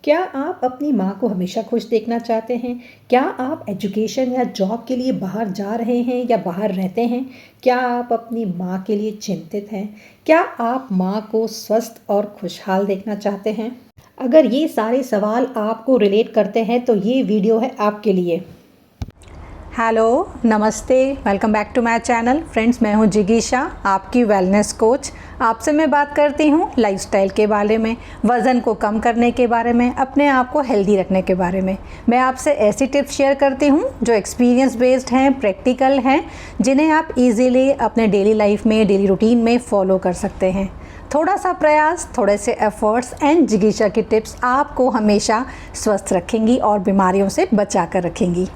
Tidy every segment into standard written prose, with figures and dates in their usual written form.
क्या आप अपनी माँ को हमेशा खुश देखना चाहते हैं? क्या आप एजुकेशन या जॉब के लिए बाहर जा रहे हैं या बाहर रहते हैं? क्या आप अपनी माँ के लिए चिंतित हैं? क्या आप माँ को स्वस्थ और खुशहाल देखना चाहते हैं? अगर ये सारे सवाल आपको रिलेट करते हैं तो ये वीडियो है आपके लिए। हेलो, नमस्ते, welcome back to my channel. Friends, मैं हूं जिगीशा, आपकी वेलनेस कोच। आपसे मैं बात करती हूं लाइफस्टाइल के बारे में, वज़न को कम करने के बारे में, अपने आप को हेल्दी रखने के बारे में। मैं आपसे ऐसी टिप्स शेयर करती हूं जो एक्सपीरियंस बेस्ड हैं, प्रैक्टिकल हैं, जिन्हें आप इजीली अपने डेली लाइफ में, डेली रूटीन में फॉलो कर सकते हैं। थोड़ा सा प्रयास, थोड़े से एफर्ट्स एंड जिगीशा की टिप्स आपको हमेशा स्वस्थ रखेंगी और बीमारियों से बचा कर रखेंगी।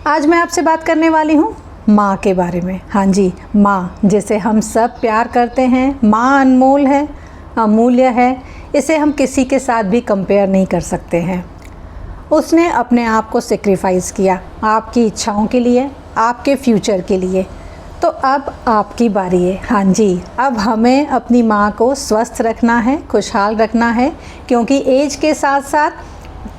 आज मैं आपसे बात करने वाली हूँ माँ के बारे में। हाँ जी, माँ जिसे हम सब प्यार करते हैं। माँ अनमोल है, अमूल्य है, इसे हम किसी के साथ भी कंपेयर नहीं कर सकते हैं। उसने अपने आप को सेक्रीफाइस किया आपकी इच्छाओं के लिए, आपके फ्यूचर के लिए। तो अब आपकी बारी है। हाँ जी, अब हमें अपनी माँ को स्वस्थ रखना है, खुशहाल रखना है, क्योंकि एज के साथ साथ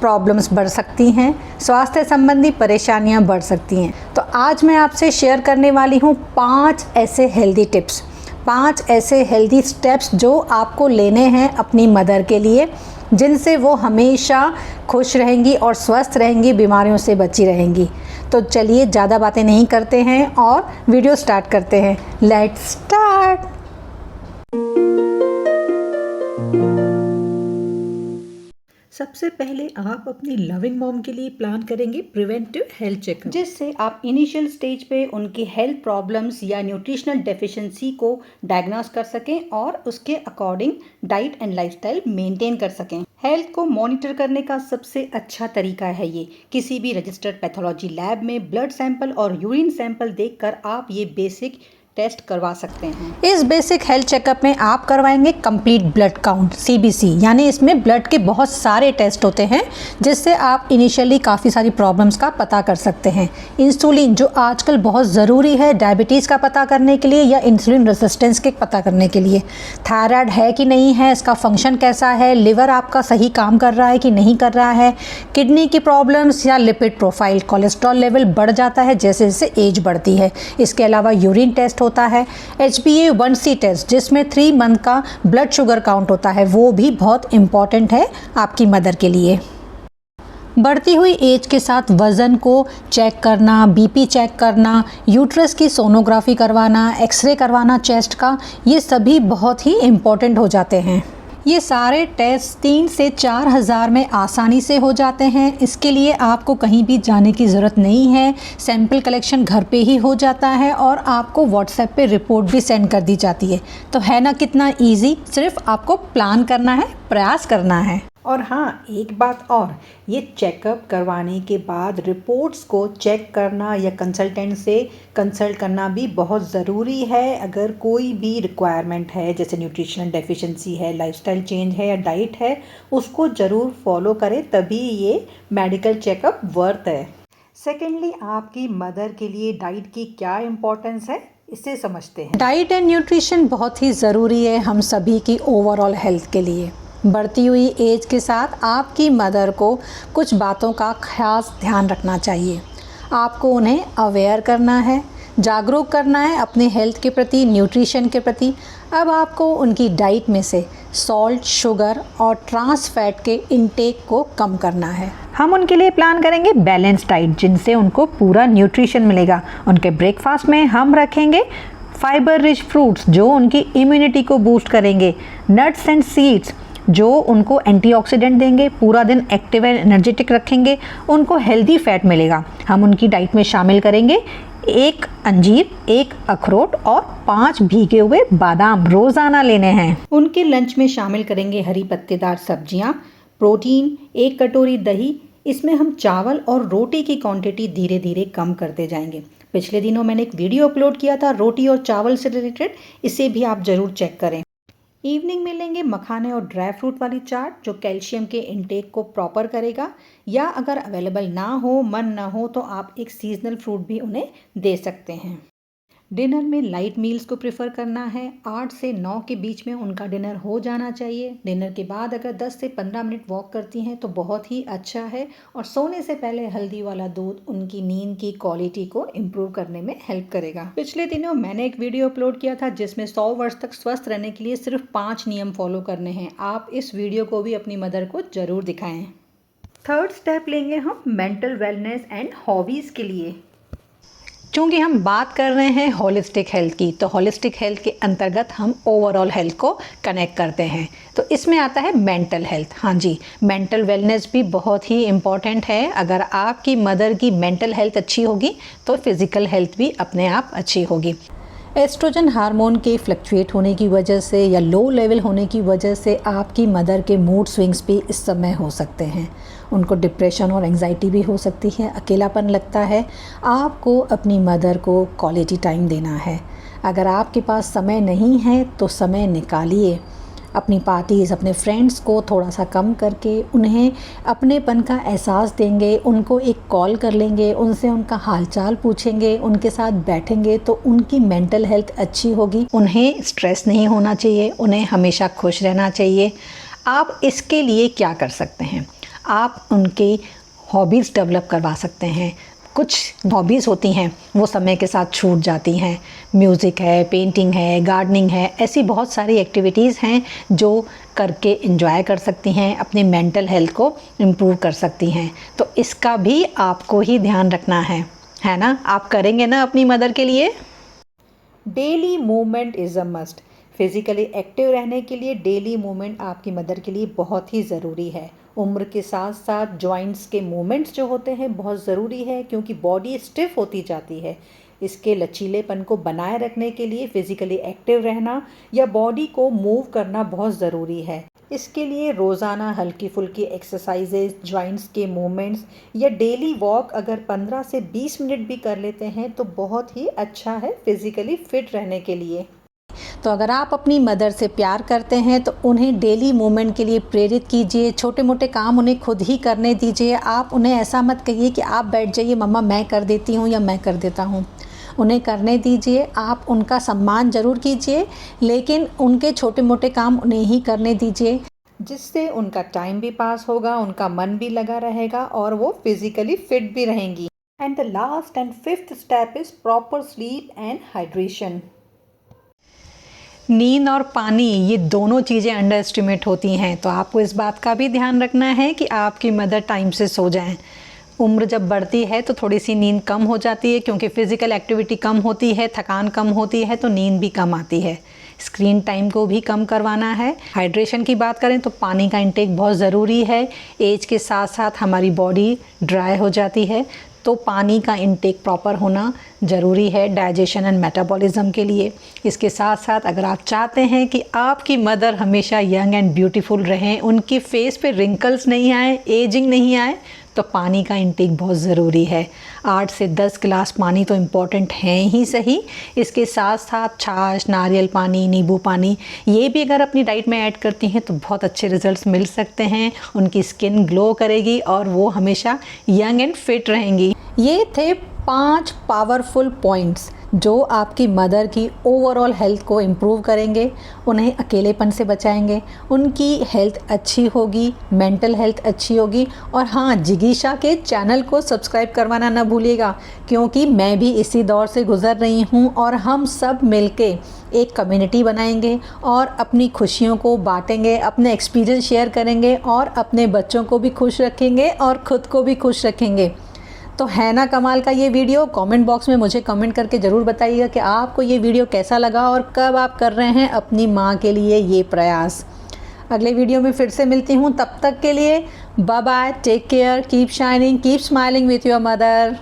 प्रॉब्लम्स बढ़ सकती हैं, स्वास्थ्य संबंधी परेशानियां बढ़ सकती हैं। तो आज मैं आपसे शेयर करने वाली हूँ 5 ऐसे हेल्दी टिप्स, 5 ऐसे हेल्दी स्टेप्स जो आपको लेने हैं अपनी मदर के लिए, जिनसे वो हमेशा खुश रहेंगी और स्वस्थ रहेंगी, बीमारियों से बची रहेंगी। तो चलिए ज़्यादा बातें नहीं करते हैं और वीडियो स्टार्ट करते हैं। Let's start. सबसे पहले आप अपनी लविंग मॉम के लिए प्लान करेंगे प्रिवेंटिव हेल्थ चेकअप, जिससे आप इनिशियल स्टेज पे उनकी हेल्थ प्रॉब्लम्स या न्यूट्रिशनल डेफिशिएंसी को डायग्नोस कर सकें और उसके according diet and lifestyle maintain कर सकें। हेल्थ को मॉनिटर करने का सबसे अच्छा तरीका है ये। किसी भी रजिस्टर्ड पैथोलॉजी लैब में ब्लड सैंपल और यूरिन सैंपल देखकर आप ये बेसिक टेस्ट करवा सकते हैं। इस बेसिक हेल्थ चेकअप में आप करवाएंगे कंप्लीट ब्लड काउंट, सीबीसी, यानी इसमें ब्लड के बहुत सारे टेस्ट होते हैं, जिससे आप इनिशियली काफ़ी सारी प्रॉब्लम्स का पता कर सकते हैं। इंसुलिन जो आजकल बहुत ज़रूरी है डायबिटीज़ का पता करने के लिए या इंसुलिन रेजिस्टेंस के पता करने के लिए। थायराइड है कि नहीं है, इसका फंक्शन कैसा है, लिवर आपका सही काम कर रहा है कि नहीं कर रहा है, किडनी की प्रॉब्लम्स या लिपिड प्रोफाइल, कोलेस्ट्रॉल लेवल बढ़ जाता है जैसे जैसे एज बढ़ती है। इसके अलावा यूरिन टेस्ट होता है, HbA1c टेस्ट जिसमें 3 मंथ का ब्लड शुगर काउंट होता है, वो भी बहुत इम्पॉर्टेंट है आपकी मदर के लिए। बढ़ती हुई एज के साथ वज़न को चेक करना, बीपी चेक करना, यूट्रस की सोनोग्राफी करवाना, एक्सरे करवाना चेस्ट का, ये सभी बहुत ही इम्पॉर्टेंट हो जाते हैं। ये सारे टेस्ट 3 से 4 हज़ार में आसानी से हो जाते हैं। इसके लिए आपको कहीं भी जाने की ज़रूरत नहीं है। सैंपल कलेक्शन घर पे ही हो जाता है और आपको व्हाट्सएप पे रिपोर्ट भी सेंड कर दी जाती है। तो है ना कितना इजी, सिर्फ आपको प्लान करना है, प्रयास करना है। और हाँ, एक बात और, ये चेकअप करवाने के बाद रिपोर्ट्स को चेक करना या कंसल्टेंट से कंसल्ट करना भी बहुत ज़रूरी है। अगर कोई भी रिक्वायरमेंट है, जैसे न्यूट्रिशनल डेफिशिएंसी है, लाइफस्टाइल चेंज है या डाइट है, उसको ज़रूर फॉलो करें, तभी ये मेडिकल चेकअप वर्थ है। सेकेंडली, आपकी मदर के लिए डाइट की क्या इम्पोर्टेंस है, इसे समझते हैं। डाइट एंड न्यूट्रिशन बहुत ही ज़रूरी है हम सभी की ओवरऑल हेल्थ के लिए। बढ़ती हुई एज के साथ आपकी मदर को कुछ बातों का खास ध्यान रखना चाहिए। आपको उन्हें अवेयर करना है, जागरूक करना है अपने हेल्थ के प्रति, न्यूट्रिशन के प्रति। अब आपको उनकी डाइट में से सॉल्ट, शुगर और ट्रांस फैट के इनटेक को कम करना है। हम उनके लिए प्लान करेंगे बैलेंस डाइट, जिनसे उनको पूरा न्यूट्रिशन मिलेगा। उनके ब्रेकफास्ट में हम रखेंगे फाइबर रिच फ्रूट्स जो उनकी इम्यूनिटी को बूस्ट करेंगे, नट्स एंड सीड्स जो उनको एंटीऑक्सीडेंट देंगे, पूरा दिन एक्टिव एंड एनर्जेटिक रखेंगे, उनको हेल्दी फैट मिलेगा। हम उनकी डाइट में शामिल करेंगे 1 अंजीर, 1 अखरोट और 5 भीगे हुए बादाम रोज़ाना लेने हैं। उनके लंच में शामिल करेंगे हरी पत्तेदार सब्जियां, प्रोटीन, 1 कटोरी दही। इसमें हम चावल और रोटी की क्वांटिटी धीरे धीरे कम करते जाएंगे। पिछले दिनों मैंने एक वीडियो अपलोड किया था रोटी और चावल से रिलेटेड, इसे भी आप ज़रूर चेक करें। इवनिंग में लेंगे मखाने और ड्राई फ्रूट वाली चाट, जो कैल्शियम के इनटेक को प्रॉपर करेगा। या अगर अवेलेबल ना हो, मन ना हो, तो आप एक सीजनल फ्रूट भी उन्हें दे सकते हैं। डिनर में लाइट मील्स को प्रेफर करना है। 8 से 9 के बीच में उनका डिनर हो जाना चाहिए। डिनर के बाद अगर 10 से 15 मिनट वॉक करती हैं तो बहुत ही अच्छा है। और सोने से पहले हल्दी वाला दूध उनकी नींद की क्वालिटी को इम्प्रूव करने में हेल्प करेगा। पिछले दिनों मैंने एक वीडियो अपलोड किया था जिसमें 100 वर्ष तक स्वस्थ रहने के लिए सिर्फ 5 नियम फॉलो करने हैं। आप इस वीडियो को भी अपनी मदर को जरूर दिखाएं। थर्ड स्टेप लेंगे हम मेंटल वेलनेस एंड हॉबीज़ के लिए। चूँकि हम बात कर रहे हैं होलिस्टिक हेल्थ की, तो होलिस्टिक हेल्थ के अंतर्गत हम ओवरऑल हेल्थ को कनेक्ट करते हैं। तो इसमें आता है मेंटल हेल्थ। हाँ जी, मेंटल वेलनेस भी बहुत ही इम्पॉर्टेंट है। अगर आपकी मदर की मेंटल हेल्थ अच्छी होगी तो फिज़िकल हेल्थ भी अपने आप अच्छी होगी। एस्ट्रोजन हार्मोन के फ्लक्चुएट होने की वजह से या लो लेवल होने की वजह से आपकी मदर के मूड स्विंग्स भी इस समय हो सकते हैं। उनको डिप्रेशन और एंजाइटी भी हो सकती है, अकेलापन लगता है। आपको अपनी मदर को क्वालिटी टाइम देना है। अगर आपके पास समय नहीं है तो समय निकालिए। अपनी पार्टीज़, अपने फ्रेंड्स को थोड़ा सा कम करके उन्हें अपनेपन का एहसास देंगे, उनको एक कॉल कर लेंगे, उनसे उनका हालचाल पूछेंगे, उनके साथ बैठेंगे तो उनकी मेंटल हेल्थ अच्छी होगी। उन्हें स्ट्रेस नहीं होना चाहिए, उन्हें हमेशा खुश रहना चाहिए। आप इसके लिए क्या कर सकते हैं? आप उनकी हॉबीज़ डेवलप करवा सकते हैं। कुछ हॉबीज़ होती हैं वो समय के साथ छूट जाती हैं। म्यूज़िक है, पेंटिंग है, गार्डनिंग है, ऐसी बहुत सारी एक्टिविटीज़ हैं जो करके एंजॉय कर सकती हैं, अपनी मेंटल हेल्थ को इम्प्रूव कर सकती हैं। तो इसका भी आपको ही ध्यान रखना है ना? आप करेंगे ना अपनी मदर के लिए? Daily movement is a must. Physically active रहने के लिए डेली मूवमेंट आपकी मदर के लिए बहुत ही ज़रूरी है। उम्र के साथ साथ जॉइंट्स के मूवमेंट्स जो होते हैं बहुत ज़रूरी है, क्योंकि बॉडी स्टिफ होती जाती है। इसके लचीलेपन को बनाए रखने के लिए फिज़िकली एक्टिव रहना या बॉडी को मूव करना बहुत ज़रूरी है। इसके लिए रोज़ाना हल्की फुल्की एक्सरसाइजेज, जॉइंट्स के मूवमेंट्स या डेली वॉक अगर 15 से 20 मिनट भी कर लेते हैं तो बहुत ही अच्छा है फिज़िकली फिट रहने के लिए। तो अगर आप अपनी मदर से प्यार करते हैं तो उन्हें डेली मूवमेंट के लिए प्रेरित कीजिए। छोटे मोटे काम उन्हें खुद ही करने दीजिए। आप उन्हें ऐसा मत कहिए कि आप बैठ जाइए, मम्मा मैं कर देती हूँ या मैं कर देता हूँ। उन्हें करने दीजिए। आप उनका सम्मान ज़रूर कीजिए, लेकिन उनके छोटे मोटे काम उन्हें ही करने दीजिए, जिससे उनका टाइम भी पास होगा, उनका मन भी लगा रहेगा और वो फिज़िकली फिट भी रहेंगी। And the last and fifth step is proper sleep and hydration. नींद और पानी, ये दोनों चीज़ें अंडर एस्टिमेट होती हैं। तो आपको इस बात का भी ध्यान रखना है कि आपकी मदर टाइम से सो जाएं। उम्र जब बढ़ती है तो थोड़ी सी नींद कम हो जाती है, क्योंकि फ़िज़िकल एक्टिविटी कम होती है, थकान कम होती है, तो नींद भी कम आती है। स्क्रीन टाइम को भी कम करवाना है। हाइड्रेशन की बात करें तो पानी का इंटेक बहुत ज़रूरी है। एज के साथ साथ हमारी बॉडी ड्राई हो जाती है, तो पानी का इंटेक प्रॉपर होना ज़रूरी है डाइजेशन एंड मेटाबॉलिज्म के लिए। इसके साथ साथ अगर आप चाहते हैं कि आपकी मदर हमेशा यंग एंड ब्यूटीफुल रहें, उनकी फेस पे रिंकल्स नहीं आए, एजिंग नहीं आए, तो पानी का इंटेक बहुत ज़रूरी है। 8 से 10 गिलास पानी तो इम्पॉर्टेंट हैं ही सही, इसके साथ साथ छाछ, नारियल पानी, नींबू पानी, ये भी अगर अपनी डाइट में ऐड करती हैं तो बहुत अच्छे रिजल्ट्स मिल सकते हैं। उनकी स्किन ग्लो करेगी और वो हमेशा यंग एंड फिट रहेंगी। ये थे 5 पावरफुल पॉइंट्स जो आपकी मदर की ओवरऑल हेल्थ को इम्प्रूव करेंगे, उन्हें अकेलेपन से बचाएंगे, उनकी हेल्थ अच्छी होगी, मेंटल हेल्थ अच्छी होगी। और हाँ, जिगीशा के चैनल को सब्सक्राइब करवाना ना भूलिएगा, क्योंकि मैं भी इसी दौर से गुज़र रही हूँ और हम सब मिलके एक कम्युनिटी बनाएंगे और अपनी खुशियों को बांटेंगे, अपने एक्सपीरियंस शेयर करेंगे और अपने बच्चों को भी खुश रखेंगे और ख़ुद को भी खुश रखेंगे। तो है ना कमाल का ये वीडियो? कमेंट बॉक्स में मुझे कमेंट करके ज़रूर बताइएगा कि आपको ये वीडियो कैसा लगा और कब आप कर रहे हैं अपनी माँ के लिए ये प्रयास। अगले वीडियो में फिर से मिलती हूँ, तब तक के लिए bye bye, take care, keep shining, keep smiling with your mother.